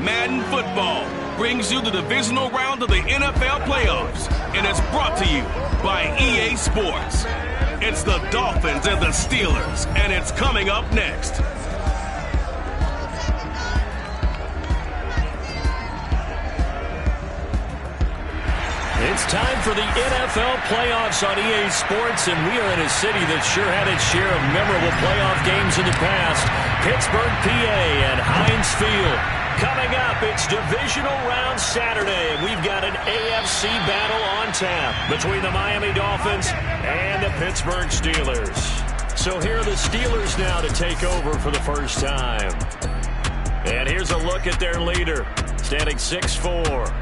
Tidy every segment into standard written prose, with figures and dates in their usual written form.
Madden Football brings you the divisional round of the NFL playoffs, and it's brought to you by EA Sports. It's the Dolphins and the Steelers, and it's coming up next. It's time for the NFL playoffs on EA Sports, and we are in a city that sure had its share of memorable playoff games in the past. Pittsburgh, PA, and Heinz Field. Coming up, it's Divisional Round Saturday. We've got an AFC battle on tap between the Miami Dolphins and the Pittsburgh Steelers. So here are the Steelers now to take over for the first time. And here's a look at their leader, standing 6'4".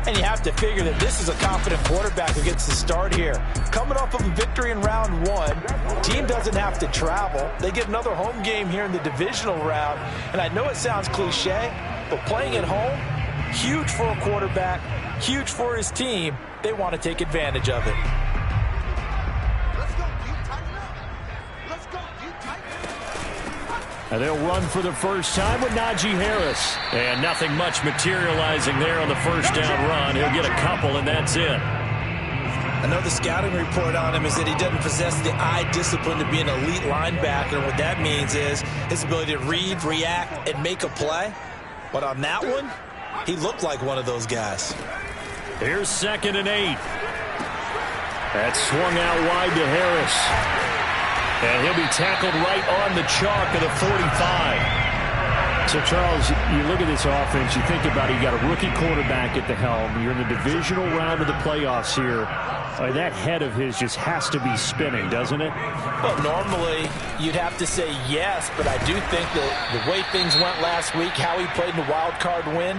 And you have to figure that this is a confident quarterback who gets the start here. Coming off of a victory in round one, team doesn't have to travel. They get another home game here in the divisional round. And I know it sounds cliche, but playing at home, huge for a quarterback, huge for his team. They want to take advantage of it. And they'll run for the first time with Najee Harris. And nothing much materializing there on the first down run. He'll get a couple, and that's it. I know the scouting report on him is that he doesn't possess the eye discipline to be an elite linebacker. And what that means is his ability to read, react, and make a play. But on that one, he looked like one of those guys. Here's 2nd and 8. That's swung out wide to Harris. And he'll be tackled right on the chalk of the 45. So, Charles, you look at this offense, you think about it, you got a rookie quarterback at the helm. You're in the divisional round of the playoffs here. That head of his just has to be spinning, doesn't it? Well, normally you'd have to say yes, but I do think that the way things went last week, how he played in the wild card win,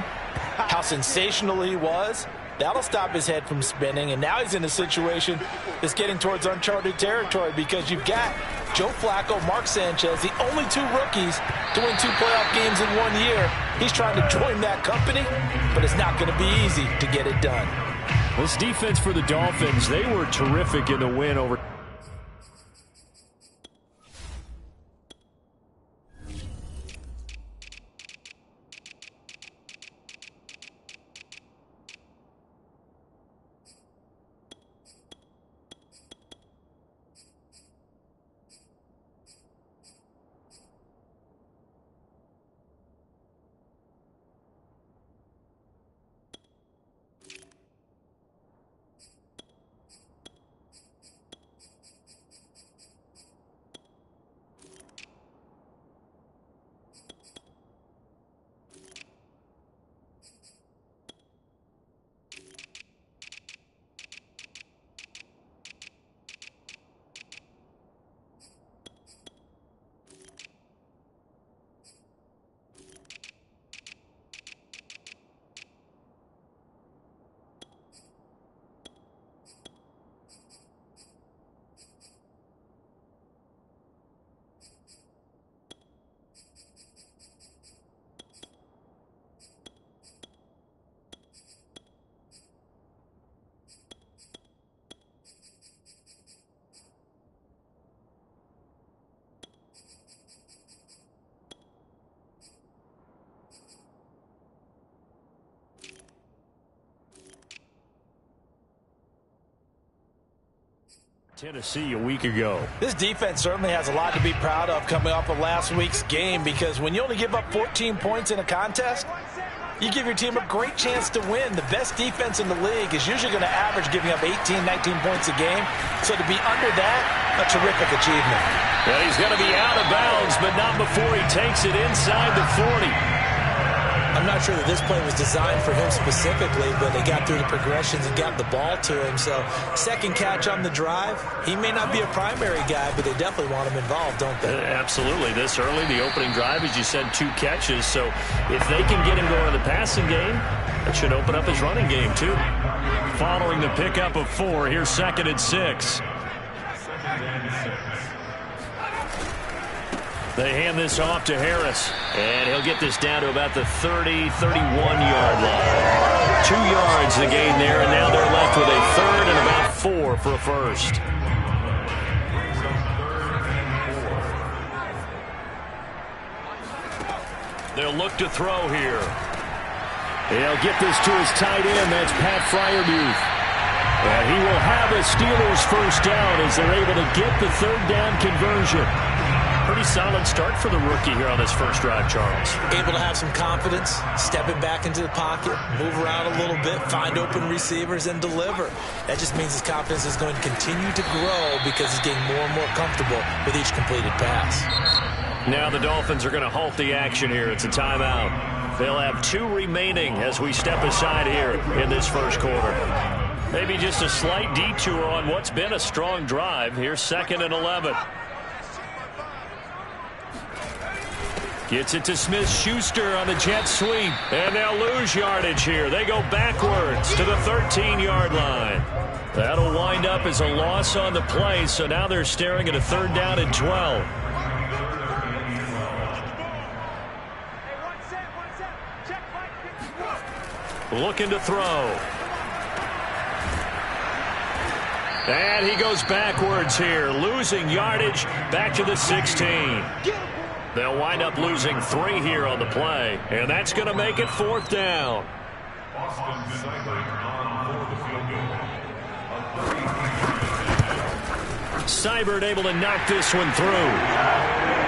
how sensational he was, that'll stop his head from spinning. And now he's in a situation that's getting towards uncharted territory because you've got Joe Flacco, Mark Sanchez, the only two rookies to win 2 playoff games in 1 year. He's trying to join that company, but it's not going to be easy to get it done. This defense for the Dolphins, they were terrific in the win over Tennessee a week ago. This defense certainly has a lot to be proud of coming off of last week's game, because when you only give up 14 points in a contest, you give your team a great chance to win. The best defense in the league is usually going to average giving up 18, 19 points a game. So to be under that, a terrific achievement. Well, he's going to be out of bounds, but not before he takes it inside the 40. I'm not sure that this play was designed for him specifically, but they got through the progressions and got the ball to him. So second catch on the drive. He may not be a primary guy, but they definitely want him involved, don't they? Absolutely. This early, the opening drive, as you said, 2 catches. So if they can get him going in the passing game, that should open up his running game too. Following the pickup of 4, here's 2nd and 6. They hand this off to Harris, and he'll get this down to about the 30, 31-yard line. 2 yards the gain there, and now they're left with a 3rd and about 4 for a first. They'll look to throw here. He'll get this to his tight end. That's Pat Fryermuth. And he will have a Steelers first down as they're able to get the third down conversion. Pretty solid start for the rookie here on this first drive, Charles. Able to have some confidence, stepping back into the pocket, move around a little bit, find open receivers, and deliver. That just means his confidence is going to continue to grow because he's getting more and more comfortable with each completed pass. Now the Dolphins are going to halt the action here. It's a timeout. They'll have 2 remaining as we step aside here in this first quarter. Maybe just a slight detour on what's been a strong drive. Here's 2nd and 11. Gets it to Smith-Schuster on the jet sweep. And they'll lose yardage here. They go backwards to the 13-yard line. That'll wind up as a loss on the play. So now they're staring at a 3rd down and 12. Looking to throw. And he goes backwards here, losing yardage back to the 16. They'll wind up losing 3 here on the play, and that's going to make it 4th down. Seibert able to knock this one through.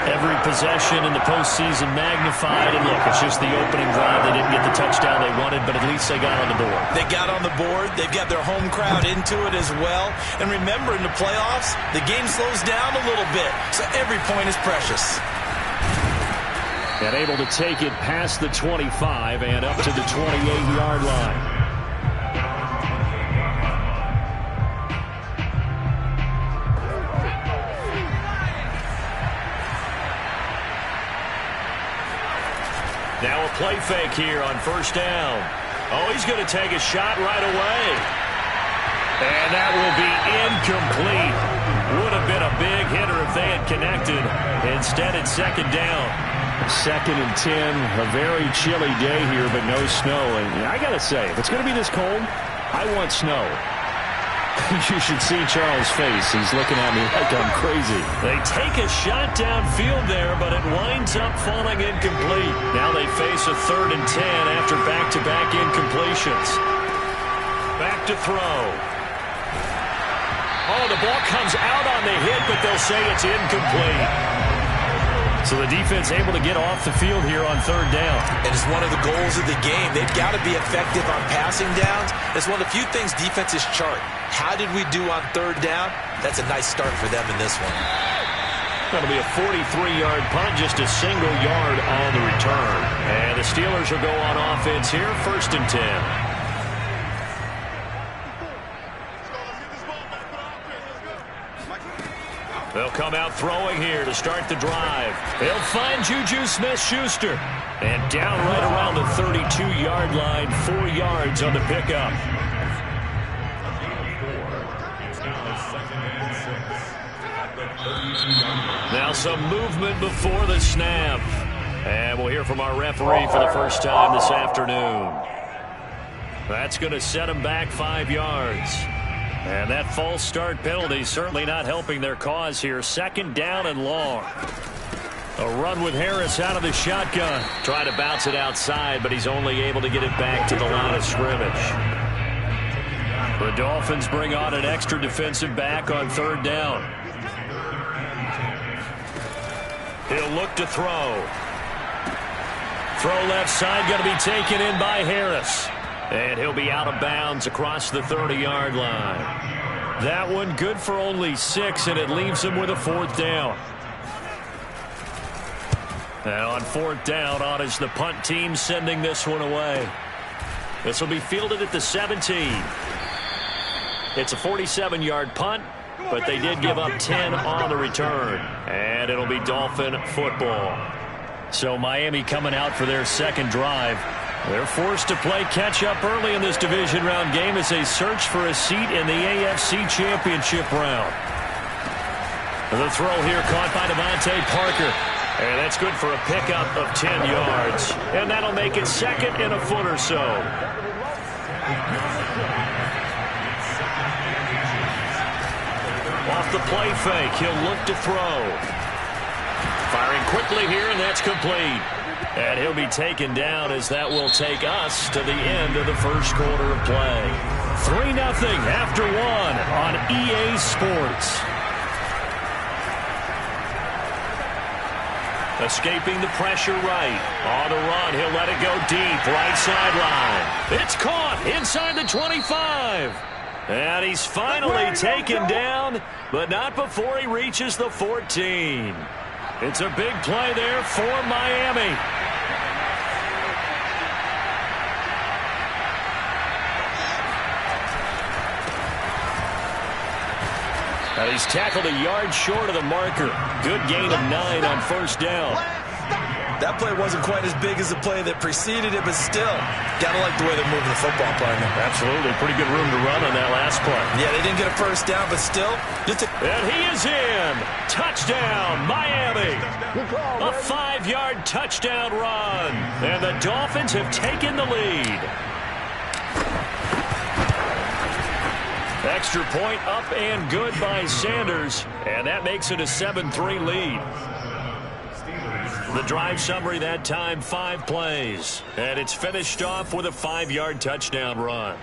Every possession in the postseason magnified, and look, it's just the opening drive. They didn't get the touchdown they wanted, but at least they got on the board. They got on the board. They've got their home crowd into it as well. And remember, in the playoffs, the game slows down a little bit, so every point is precious. And able to take it past the 25 and up to the 28-yard line. Now a play fake here on 1st down. Oh, he's going to take a shot right away. And that will be incomplete. Would have been a big hitter if they had connected. Instead, it's 2nd down. 2nd and 10. A very chilly day here, but no snow. And I got to say, if it's going to be this cold, I want snow. You should see Charles' face. He's looking at me like I'm crazy. They take a shot downfield there, but it winds up falling incomplete. Now they face a 3rd and 10 after back-to-back incompletions. Back to throw. Oh, the ball comes out on the hit, but they'll say it's incomplete. So the defense able to get off the field here on 3rd down. And it's one of the goals of the game. They've got to be effective on passing downs. It's one of the few things defenses chart. How did we do on 3rd down? That's a nice start for them in this one. That'll be a 43-yard punt, just a single yard on the return. And the Steelers will go on offense here, 1st and 10. They'll come out throwing here to start the drive. They'll find Juju Smith-Schuster. And down right around the 32-yard line, 4 yards on the pickup. Now some movement before the snap. And we'll hear from our referee for the first time this afternoon. That's going to set them back 5 yards. And that false start penalty certainly not helping their cause here. 2nd down and long. A run with Harris out of the shotgun. Trying to bounce it outside, but he's only able to get it back to the line of scrimmage. The Dolphins bring on an extra defensive back on 3rd down. He'll look to throw. Throw left side, going to be taken in by Harris. And he'll be out of bounds across the 30-yard line. That one good for only 6, and it leaves him with a 4th down. And on 4th down, on is the punt team sending this one away. This will be fielded at the 17. It's a 47-yard punt, but they did give up 10 on the return. And it'll be Dolphin football. So Miami coming out for their 2nd drive. They're forced to play catch-up early in this division round game as they search for a seat in the AFC Championship round. The throw here caught by Devontae Parker. And that's good for a pickup of 10 yards. And that'll make it 2nd and a foot or so. Off the play fake, he'll look to throw. Firing quickly here, and that's complete. And he'll be taken down as that will take us to the end of the first quarter of play. 3-0 after 1 on EA Sports. Escaping the pressure right. On the run, he'll let it go deep. Right sideline. It's caught inside the 25. And he's finally taken down, but not before he reaches the 14. It's a big play there for Miami. And he's tackled a yard short of the marker. Good gain of 9 on first down. That play wasn't quite as big as the play that preceded it, but still, gotta like the way they're moving the football, partner. Absolutely. Pretty good room to run on that last play. Yeah, they didn't get a first down, but still. And he is in. Touchdown, Miami. A 5-yard touchdown run. And the Dolphins have taken the lead. Extra point up and good by Sanders. And that makes it a 7-3 lead. The drive summary that time, 5 plays. And it's finished off with a 5-yard touchdown run.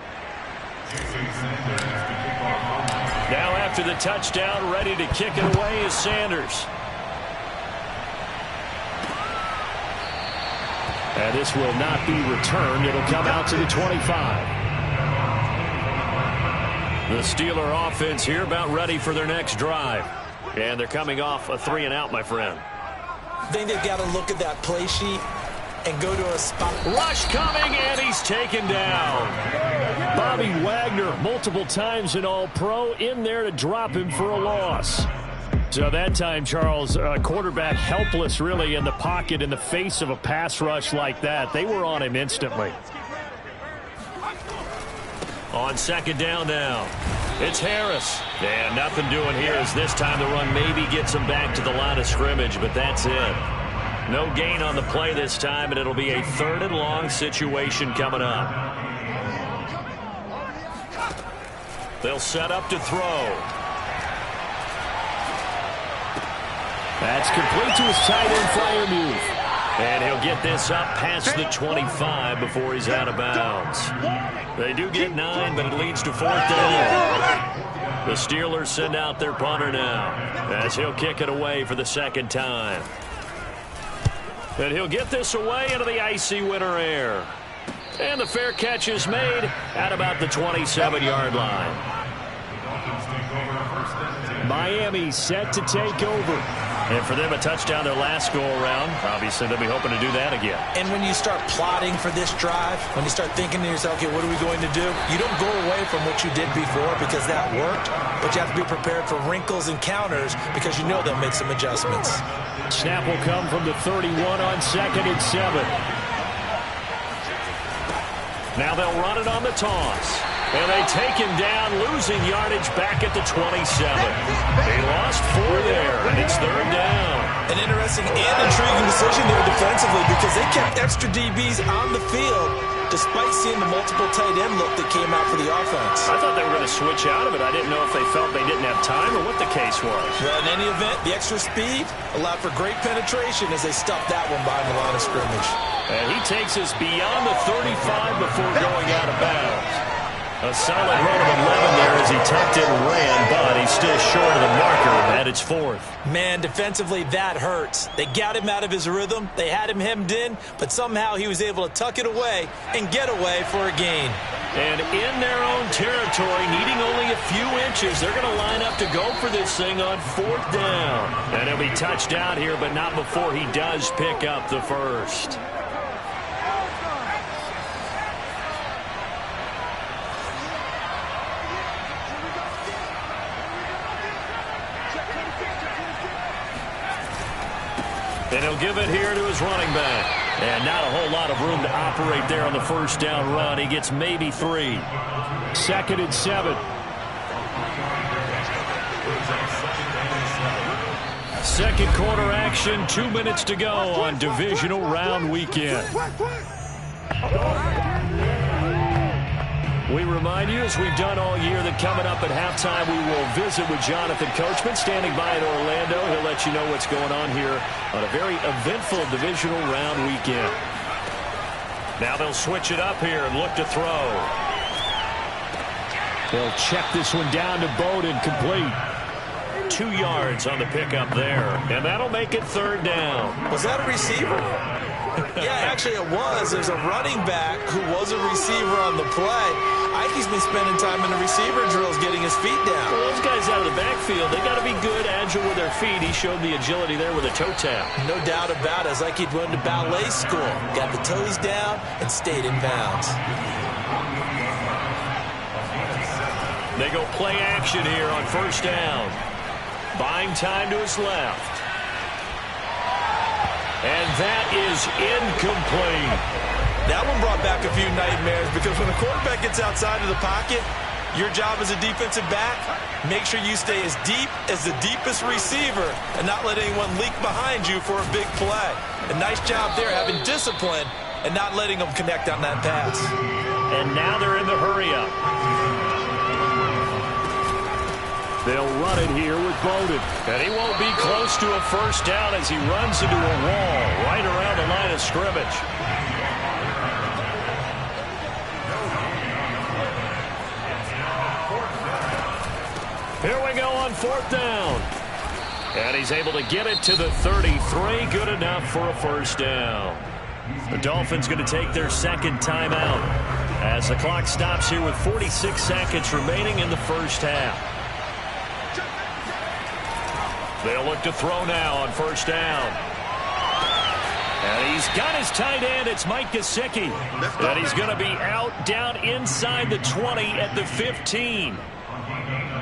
Now after the touchdown, ready to kick it away is Sanders. And this will not be returned. It'll come out to the 25. The Steeler offense here about ready for their next drive. And they're coming off a 3-and-out, my friend. I think they've got to look at that play sheet and go to a spot. Rush coming, and he's taken down. Bobby Wagner, multiple times an All-Pro, in there to drop him for a loss. So that time, Charles, quarterback helpless really in the pocket in the face of a pass rush like that. They were on him instantly. On second down now, it's Harris. And nothing doing here as this time the run maybe gets him back to the line of scrimmage, but that's it. No gain on the play this time, and it'll be a 3rd and long situation coming up. They'll set up to throw. That's complete to his tight end flyer move. And he'll get this up past the 25 before he's out of bounds. They do get 9, but it leads to 4th down. The Steelers send out their punter now as he'll kick it away for the 2nd time. And he'll get this away into the icy winter air. And the fair catch is made at about the 27-yard line. Miami set to take over. And for them, a touchdown their last go-around. Obviously, they'll be hoping to do that again. And when you start plotting for this drive, when you start thinking to yourself, okay, what are we going to do? You don't go away from what you did before because that worked, but you have to be prepared for wrinkles and counters because you know they'll make some adjustments. Snap will come from the 31 on 2nd and 7. Now they'll run it on the toss. And they take him down, losing yardage back at the 27. They lost 4 there, and it's 3rd down. An interesting and intriguing decision there defensively because they kept extra DBs on the field despite seeing the multiple tight end look that came out for the offense. I thought they were going to switch out of it. I didn't know if they felt they didn't have time or what the case was. Well, in any event, the extra speed allowed for great penetration as they stuffed that one behind the line of scrimmage. And he takes us beyond the 35 before going out of bounds. A solid run of 11 there as he tucked it and ran, but he's still short of the marker, and it's 4th. Man, defensively, that hurts. They got him out of his rhythm. They had him hemmed in, but somehow he was able to tuck it away and get away for a gain. And in their own territory, needing only a few inches, they're going to line up to go for this thing on 4th down. And he'll be touched out here, but not before he does pick up the first. And he'll give it here to his running back. And not a whole lot of room to operate there on the first down run. He gets maybe 3. 2nd and 7. Second quarter action, 2 minutes to go on divisional round weekend. We remind you, as we've done all year, that coming up at halftime, we will visit with Jonathan Coachman, standing by in Orlando. He'll let you know what's going on here on a very eventful divisional round weekend. Now they'll switch it up here and look to throw. They'll check this one down to Bowden, complete. 2 yards on the pickup there, and that'll make it third down. Was that a receiver? Yeah, actually it was. There's a running back who was a receiver on the play. Ikey's been spending time in the receiver drills getting his feet down. Well, those guys out of the backfield, they got to be good, agile with their feet. He showed the agility there with a toe tap. No doubt about it. It's like he'd went to ballet school. Got the toes down and stayed in bounds. They go play action here on first down. Buying time to his left. And that is incomplete. That one brought back a few nightmares because when the quarterback gets outside of the pocket, your job as a defensive back, make sure you stay as deep as the deepest receiver and not let anyone leak behind you for a big play. A nice job there having discipline and not letting them connect on that pass. And now they're in the hurry-up. They'll run it here with Bowden. And he won't be close to a first down as he runs into a wall right around the line of scrimmage. Here we go on fourth down. And he's able to get it to the 33. Good enough for a first down. The Dolphins going to take their second timeout as the clock stops here with 46 seconds remaining in the first half. They'll look to throw now on first down. And he's got his tight end. It's Mike Gesicki. And he's going to be out down inside the 20 at the 15.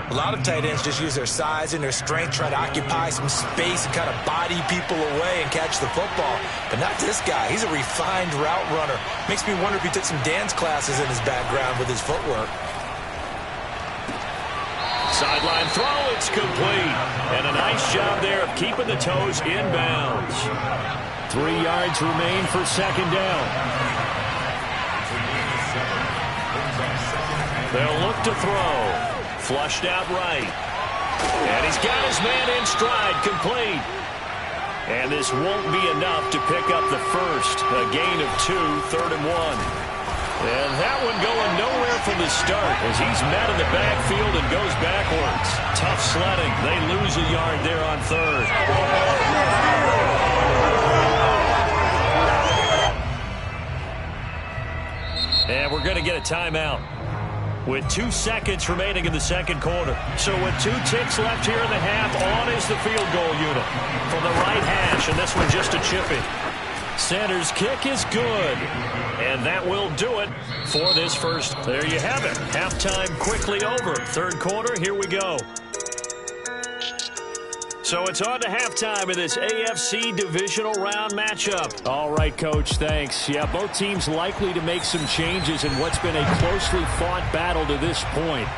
A lot of tight ends just use their size and their strength, try to occupy some space and kind of body people away and catch the football. But not this guy. He's a refined route runner. Makes me wonder if he took some dance classes in his background with his footwork. Sideline throw, it's complete. And a nice job there of keeping the toes in bounds. 3 yards remain for second down. They'll look to throw. Flushed out right. And he's got his man in stride, complete. And this won't be enough to pick up the first. A gain of 2, 3rd and 1. And that one going nowhere from the start as he's met in the backfield and goes backwards. Tough sledding. They lose a yard there on third. And we're going to get a timeout with 2 seconds remaining in the second quarter. So with 2 ticks left here in the half, on is the field goal unit from the right hash, and this one just a chippy. Center's kick is good. And that will do it for this first. There you have it. Halftime quickly over. Third quarter, here we go. So it's on to halftime in this AFC divisional round matchup. All right, Coach, thanks. Yeah, both teams likely to make some changes in what's been a closely fought battle to this point.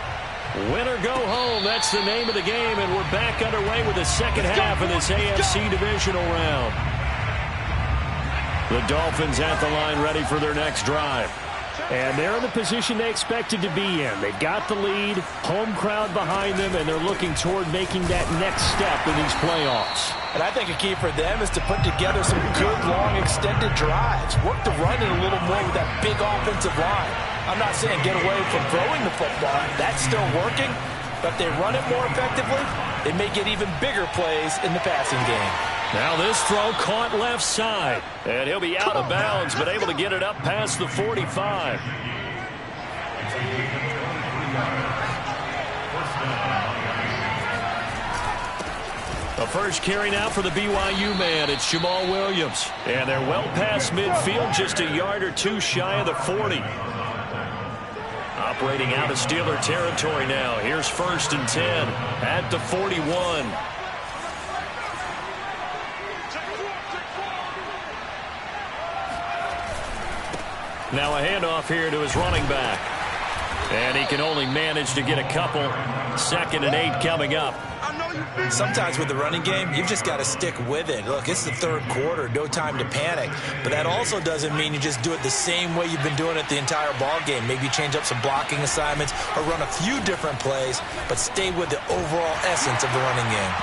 Win or go home, that's the name of the game, and we're back underway with the second half of this AFC divisional round. The Dolphins at the line ready for their next drive. And they're in the position they expected to be in. They've got the lead, home crowd behind them, and they're looking toward making that next step in these playoffs. And I think a key for them is to put together some good, long, extended drives. Work the run in a little more with that big offensive line. I'm not saying get away from throwing the football. That's still working. But if they run it more effectively, they may get even bigger plays in the passing game. Now this throw caught left side. And he'll be out of bounds, but able to get it up past the 45. The first carry now for the BYU man. It's Jamal Williams. And they're well past midfield, just a yard or 2 shy of the 40. Operating out of Steeler territory now. Here's 1st and 10 at the 41. Now a handoff here to his running back. And he can only manage to get a couple. 2nd and 8 coming up. Sometimes with the running game, you've just got to stick with it. Look, it's the third quarter, no time to panic. But that also doesn't mean you just do it the same way you've been doing it the entire ball game. Maybe change up some blocking assignments or run a few different plays, but stay with the overall essence of the running game.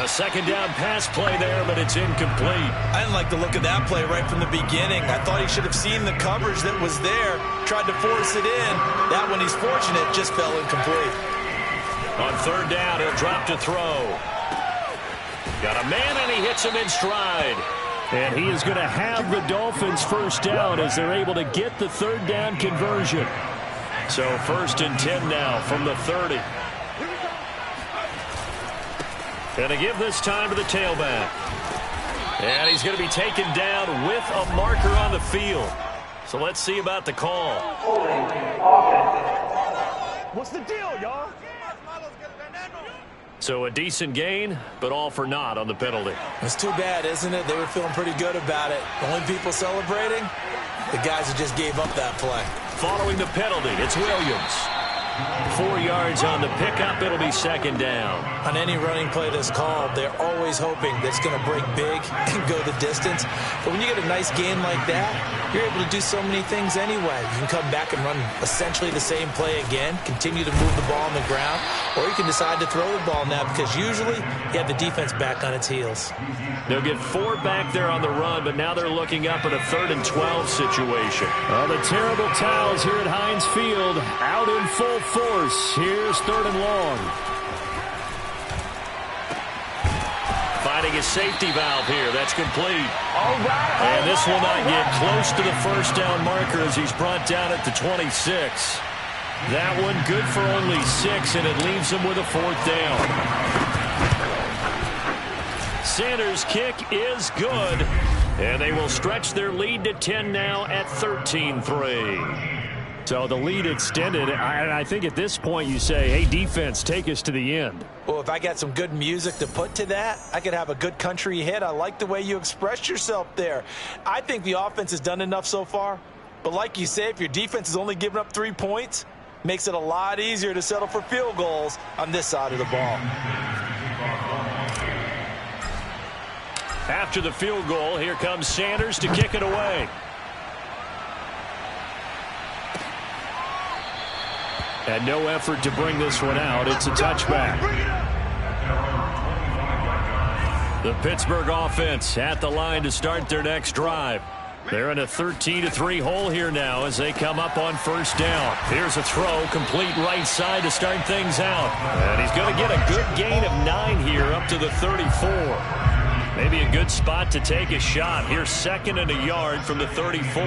A second down pass play there, but it's incomplete. I didn't like the look of that play right from the beginning. I thought he should have seen the coverage that was there, tried to force it in. That one, he's fortunate, just fell incomplete. On third down, he'll drop to throw. Got a man, and he hits him in stride. And he is going to have the Dolphins first down as they're able to get the third down conversion. So 1st and 10 now from the 30. Going to give this time to the tailback. And he's going to be taken down with a marker on the field. So let's see about the call. What's the deal, y'all? So a decent gain, but all for naught on the penalty. It's too bad, isn't it? They were feeling pretty good about it. The only people celebrating, the guys who just gave up that play. Following the penalty, it's Williams. 4 yards on the pickup. It'll be second down. On any running play that's called, they're always hoping that it's going to break big and go the distance. But when you get a nice gain like that, you're able to do so many things anyway. You can come back and run essentially the same play again, continue to move the ball on the ground, or you can decide to throw the ball now because usually you have the defense back on its heels. They'll get 4 back there on the run, but now they're looking up at a 3rd and 12 situation. Oh, the terrible towels here at Heinz Field out in full force. Here's 3rd and long. Finding a safety valve here. That's complete. And this will not get close to the first down marker as he's brought down at the 26. That one good for only 6, and it leaves him with a 4th down. Sanders' kick is good, and they will stretch their lead to 10 now at 13-3. So the lead extended, and I think at this point you say, hey, defense, take us to the end. Well, if I got some good music to put to that, I could have a good country hit. I like the way you expressed yourself there. I think the offense has done enough so far. But like you say, if your defense is only giving up 3 points, makes it a lot easier to settle for field goals on this side of the ball. After the field goal, here comes Sanders to kick it away. And no effort to bring this one out. It's a touchback. The Pittsburgh offense at the line to start their next drive. They're in a 13-3 hole here now as they come up on first down. Here's a throw, complete right side to start things out. And he's going to get a good gain of 9 here up to the 34. Maybe a good spot to take a shot. Here's 2nd and a yard from the 34.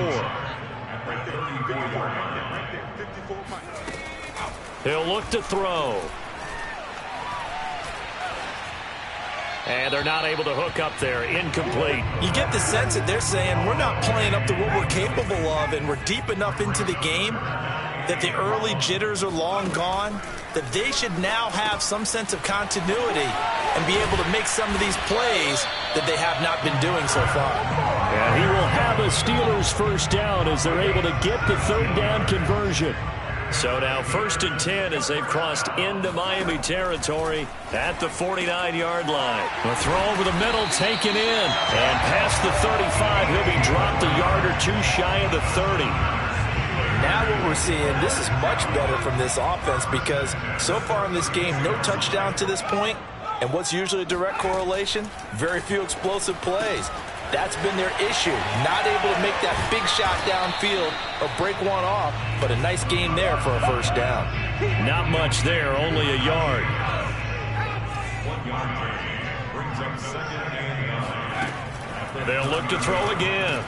He'll look to throw. And they're not able to hook up there. Incomplete. You get the sense that they're saying we're not playing up to what we're capable of, and we're deep enough into the game that the early jitters are long gone, that they should now have some sense of continuity and be able to make some of these plays that they have not been doing so far. And he will have a Steelers first down as they're able to get the 3rd down conversion. So now 1st and 10 as they've crossed into Miami territory at the 49-yard line. A throw over the middle taken in. And past the 35, he'll be dropped a yard or 2 shy of the 30. Now what we're seeing, this is much better from this offense because so far in this game, no touchdown to this point. And what's usually a direct correlation? Very few explosive plays. That's been their issue. Not able to make that big shot downfield or break one off, but a nice gain there for a first down. Not much there, only a yard. They'll look to throw again.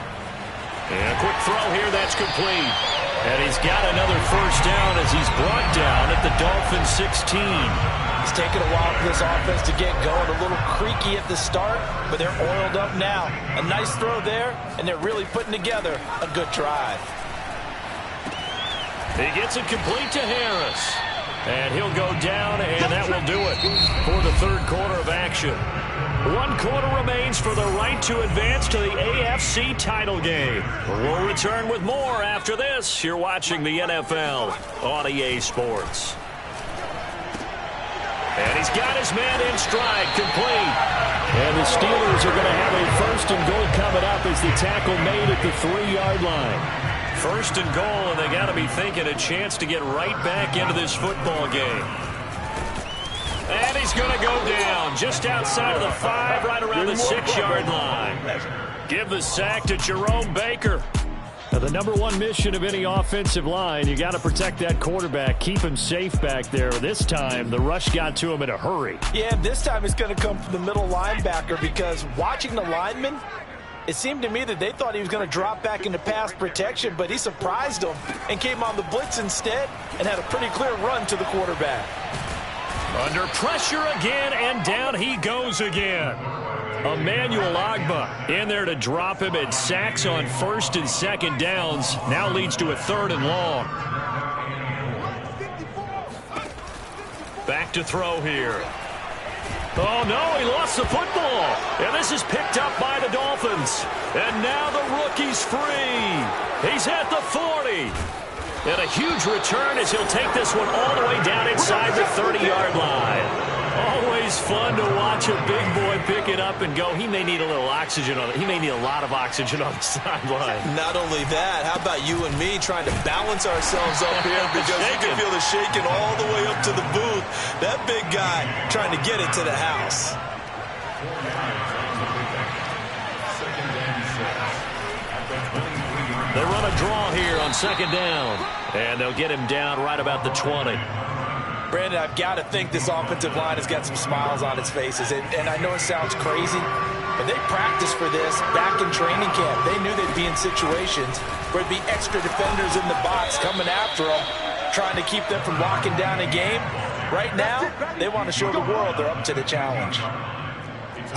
And a quick throw here, that's complete. And he's got another first down as he's brought down at the Dolphins 16. It's taken a while for this offense to get going. A little creaky at the start, but they're oiled up now. A nice throw there, and they're really putting together a good drive. He gets it complete to Harris. And he'll go down, and that will do it for the 3rd quarter of action. 1 quarter remains for the right to advance to the AFC title game. We'll return with more after this. You're watching the NFL on EA Sports. And he's got his man in stride, complete. And the Steelers are going to have a 1st and goal coming up as the tackle made at the 3-yard line. 1st and goal, and they got to be thinking a chance to get right back into this football game. And he's going to go down just outside of the 5, right around the 6-yard line. Give the sack to Jerome Baker. Now, the number one mission of any offensive line, you got to protect that quarterback, keep him safe back there. This time, the rush got to him in a hurry. Yeah, this time it's going to come from the middle linebacker because watching the lineman, it seemed to me that they thought he was going to drop back into pass protection, but he surprised them and came on the blitz instead and had a pretty clear run to the quarterback. Under pressure again, and down he goes again. Emmanuel Ogbah in there to drop him, and sacks on 1st and 2nd downs. Now leads to a 3rd and long. Back to throw here. Oh, no, he lost the football. And this is picked up by the Dolphins. And now the rookie's free. He's at the 40. And a huge return as he'll take this one all the way down inside the 30-yard line. Always fun to watch a big boy pick it up and go. He may need a little oxygen on it. He may need a lot of oxygen on the sideline. Not only that, how about you and me trying to balance ourselves up here because you can feel the shaking all the way up to the booth. That big guy trying to get it to the house. They run a draw here on 2nd down, and they'll get him down right about the 20. Brandon, I've got to think this offensive line has got some smiles on its faces. And I know it sounds crazy, but they practiced for this back in training camp. They knew they'd be in situations where there'd be extra defenders in the box coming after them, trying to keep them from locking down a game. Right now, they want to show the world they're up to the challenge.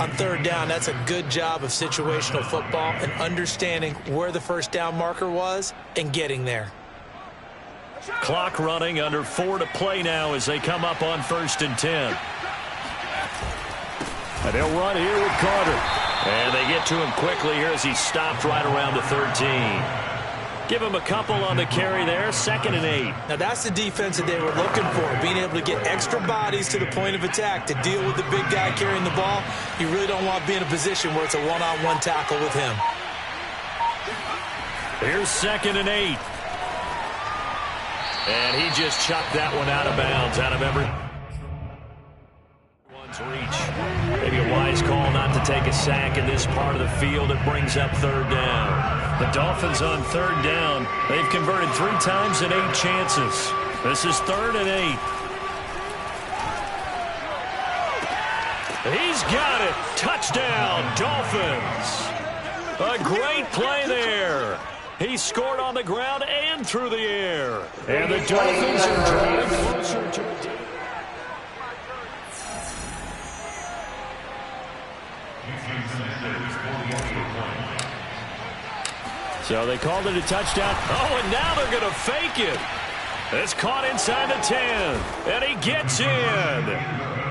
On 3rd down, that's a good job of situational football and understanding where the 1st down marker was and getting there. Clock running, under 4 to play now as they come up on 1st and 10. And they'll run here with Carter. And they get to him quickly here as he's stopped right around the 13. Give him a couple on the carry there, 2nd and 8. Now that's the defense that they were looking for, being able to get extra bodies to the point of attack to deal with the big guy carrying the ball. You really don't want to be in a position where it's a one-on-one tackle with him. Here's 2nd and 8. And he just chucked that one out of bounds, out of everyone's reach. Maybe a wise call not to take a sack in this part of the field. It brings up 3rd down. The Dolphins on 3rd down. They've converted 3 times in 8 chances. This is 3rd and 8. He's got it. Touchdown, Dolphins. A great play there. He scored on the ground and through the air. And the Dolphins are drawing closer to a deal. So they called it a touchdown. Oh, and now they're going to fake it. It's caught inside the 10. And he gets in.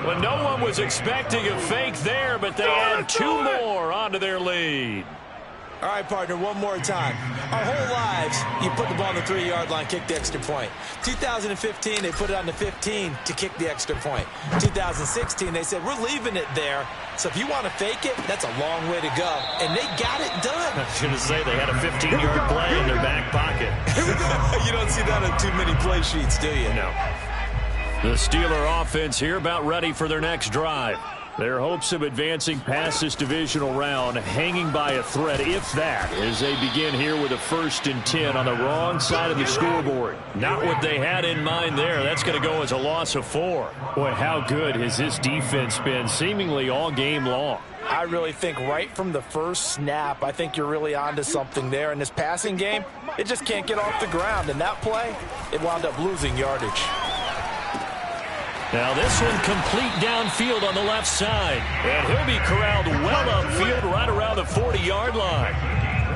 Well, no one was expecting a fake there, but they add 2 more onto their lead. All right, partner, one more time. Our whole lives, you put the ball on the 3-yard line, kick the extra point. 2015, they put it on the 15 to kick the extra point. 2016, they said, we're leaving it there. So if you want to fake it, that's a long way to go. And they got it done. I was going to say they had a 15-yard play in their back pocket. You don't see that on too many play sheets, do you? No. The Steeler offense here about ready for their next drive. Their hopes of advancing past this divisional round hanging by a thread, if that, as they begin here with a 1st and 10 on the wrong side of the scoreboard. Not what they had in mind there. That's going to go as a loss of 4. Boy, how good has this defense been seemingly all game long? I really think right from the first snap, I think you're really onto something there. In this passing game, it just can't get off the ground. And that play, it wound up losing yardage. Now this one complete downfield on the left side. And he'll be corralled well upfield right around the 40-yard line.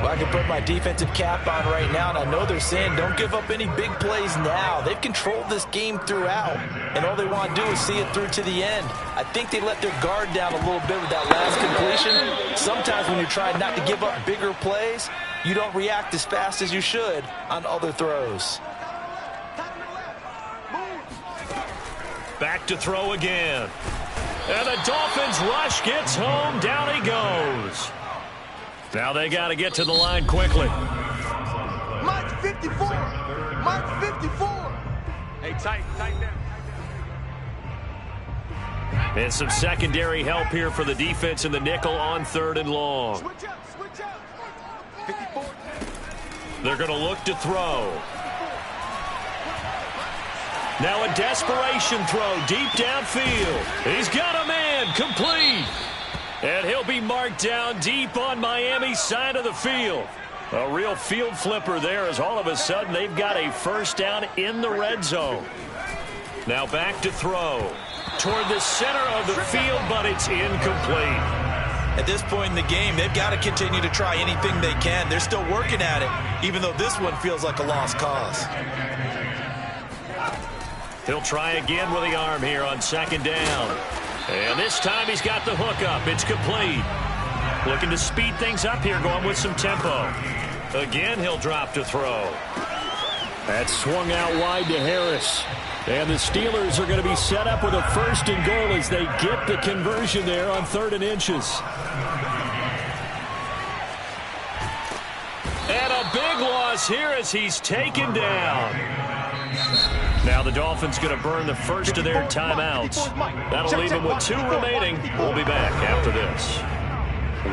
Well, I can put my defensive cap on right now, and I know they're saying don't give up any big plays now. They've controlled this game throughout, and all they want to do is see it through to the end. I think they let their guard down a little bit with that last completion. Sometimes when you're trying not to give up bigger plays, you don't react as fast as you should on other throws. Back to throw again. And the Dolphins rush gets home. Down he goes. Now they got to get to the line quickly. Mike 54. Mike 54. Hey, tight down. And some secondary help here for the defense in the nickel on 3rd and long. Switch up. 54. They're going to look to throw. Now a desperation throw deep downfield. He's got a man, complete. And he'll be marked down deep on Miami's side of the field. A real field flipper there as all of a sudden they've got a first down in the red zone. Now back to throw. Toward the center of the field, but it's incomplete. At this point in the game, they've got to continue to try anything they can. They're still working at it, even though this one feels like a lost cause. He'll try again with the arm here on 2nd down. And this time he's got the hook up. It's complete. Looking to speed things up here, going with some tempo. Again, he'll drop to throw. That swung out wide to Harris. And the Steelers are going to be set up with a 1st and goal as they get the conversion there on 3rd and inches. And a big loss here as he's taken down. Now the Dolphins going to burn the first of their timeouts. That'll leave them with 2 remaining. We'll be back after this.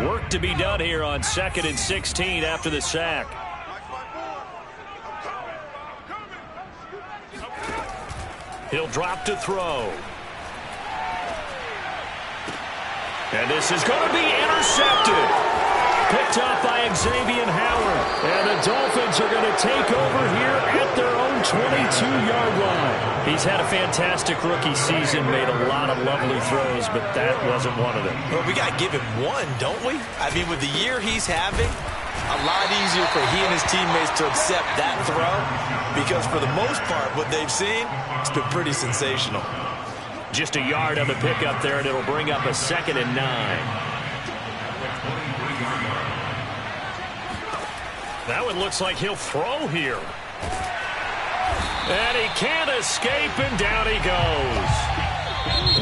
Work to be done here on 2nd and 16 after the sack. He'll drop to throw. And this is going to be intercepted. Picked off by Xavier Howard. And the Dolphins are going to take over here at their own 22-yard line. He's had a fantastic rookie season, made a lot of lovely throws, but that wasn't one of them. Well, we got to give him one, don't we? I mean, with the year he's having, a lot easier for he and his teammates to accept that throw because for the most part, what they've seen, it's been pretty sensational. Just a yard on the pickup there, and it'll bring up a 2nd and 9. That one looks like he'll throw here. And he can't escape, and down he goes.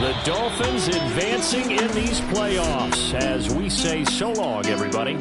The Dolphins advancing in these playoffs as we say so long, everybody.